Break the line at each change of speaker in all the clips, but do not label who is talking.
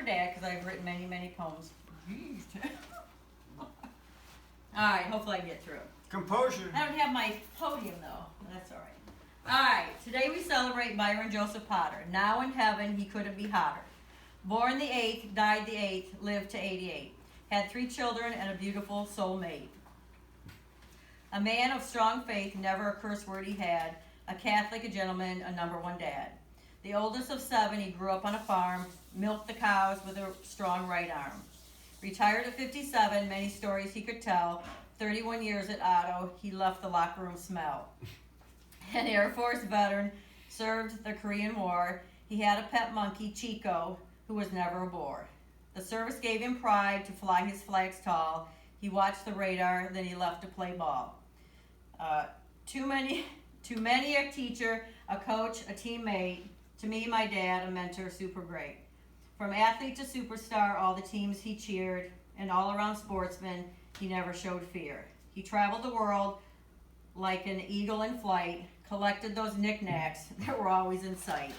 Dad, because I've written many, many poems. Alright, hopefully I can get through.
Composure.
I don't have my podium though. That's alright. Alright, today we celebrate Byron Joseph Potter. Now in heaven, he couldn't be hotter. Born the 8th, died the 8th, lived to 88. Had 3 children and a beautiful soulmate. A man of strong faith, never a curse word he had. A Catholic, a gentleman, a #1 dad. The oldest of 7, he grew up on a farm, milked the cows with a strong right arm. Retired at 57, many stories he could tell. 31 years at Otto, he left the locker room smell. An Air Force veteran, served the Korean War. He had a pet monkey, Chico, who was never a bore. The service gave him pride to fly his flags tall. He watched the radar, then he left to play ball. Too many a teacher, a coach, a teammate. To me, my dad, a mentor, super great. From athlete to superstar, all the teams he cheered, and all-around sportsman, he never showed fear. He traveled the world like an eagle in flight, collected those knickknacks that were always in sight.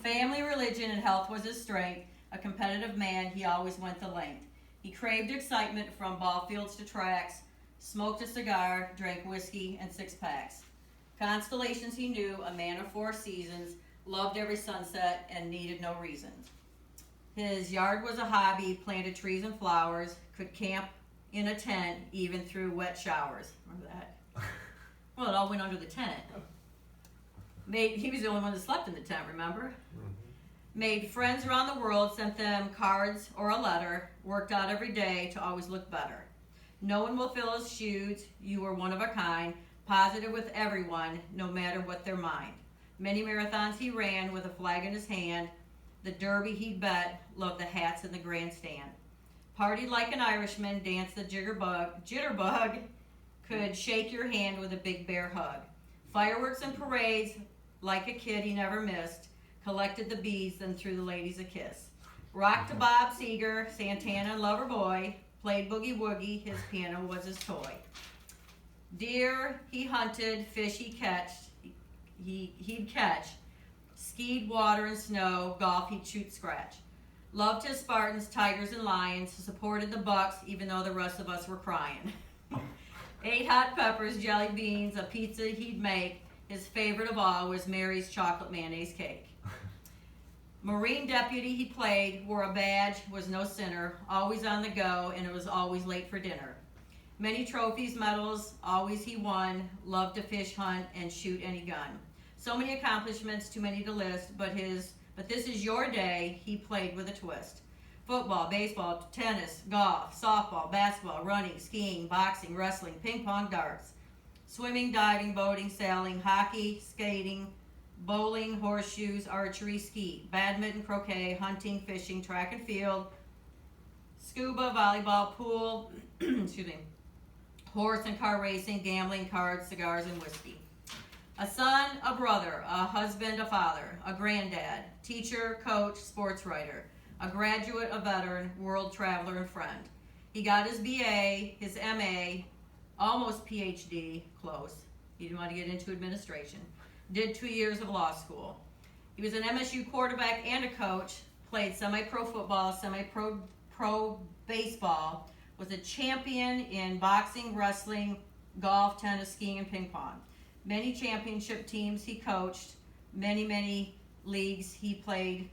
Family, religion, and health was his strength. A competitive man, he always went the length. He craved excitement from ball fields to tracks, smoked a cigar, drank whiskey and 6-packs. Constellations he knew, a man of 4 seasons, loved every sunset and needed no reasons. His yard was a hobby, planted trees and flowers, could camp in a tent even through wet showers. Remember that? Well, it all went under the tent. He was the only one that slept in the tent, remember? Made friends around the world, sent them cards or a letter, worked out every day to always look better. No one will fill his shoes, you were one of a kind, positive with everyone, no matter what their mind. Many marathons he ran with a flag in his hand, the derby he'd bet, loved the hats in the grandstand. Partied like an Irishman, danced the jitterbug, could shake your hand with a big bear hug. Fireworks and parades, like a kid he never missed, collected the beads, then threw the ladies a kiss. Rocked to Bob Seger, Santana and Loverboy, played boogie woogie, his piano was his toy. Deer he hunted, fish he'd catch, skied water and snow, golf he'd shoot scratch. Loved his Spartans, tigers and lions, supported the Bucks even though the rest of us were crying. Ate hot peppers, jelly beans, a pizza he'd make. His favorite of all was Mary's chocolate mayonnaise cake. Marine deputy he played, wore a badge, was no sinner, always on the go, and it was always late for dinner. Many trophies, medals, always he won, loved to fish, hunt, and shoot any gun. So many accomplishments, too many to list, but this is your day, he played with a twist. Football, baseball, tennis, golf, softball, basketball, running, skiing, boxing, wrestling, ping pong, darts, swimming, diving, boating, sailing, hockey, skating, bowling, horseshoes, archery, ski, badminton, croquet, hunting, fishing, track and field, scuba, volleyball, pool, excuse me, horse and car racing, gambling, cards, cigars, and whiskey. A son, a brother, a husband, a father, a granddad, teacher, coach, sports writer, a graduate, a veteran, world traveler, and friend. He got his BA, his MA, almost PhD, close. He didn't want to get into administration. Did 2 years of law school. He was an MSU quarterback and a coach, played semi-pro football, semi-pro baseball, was a champion in boxing, wrestling, golf, tennis, skiing, and ping pong. Many championship teams he coached, many leagues he played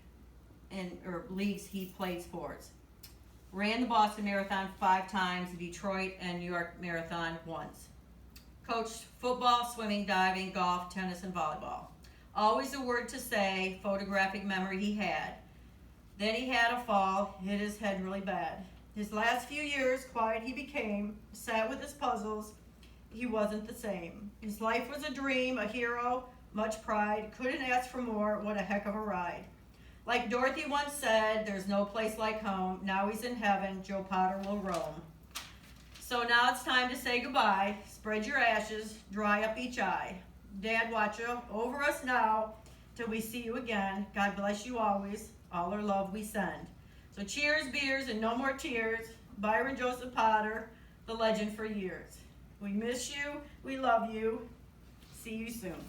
sports. Ran the Boston Marathon 5 times, the Detroit and New York Marathon once. Coached football, swimming, diving, golf, tennis, and volleyball. Always a word to say, photographic memory he had. Then he had a fall, hit his head really bad. His last few years, quiet he became, sat with his puzzles, he wasn't the same. His life was a dream, a hero, much pride, couldn't ask for more, what a heck of a ride. Like Dorothy once said, there's no place like home, now he's in heaven, Joe Potter will roam. So now it's time to say goodbye, spread your ashes, dry up each eye. Dad, watch over us now, till we see you again, God bless you always, all our love we send. So cheers, beers, and no more tears, Byron Joseph Potter, the legend for years. We miss you, we love you, see you soon.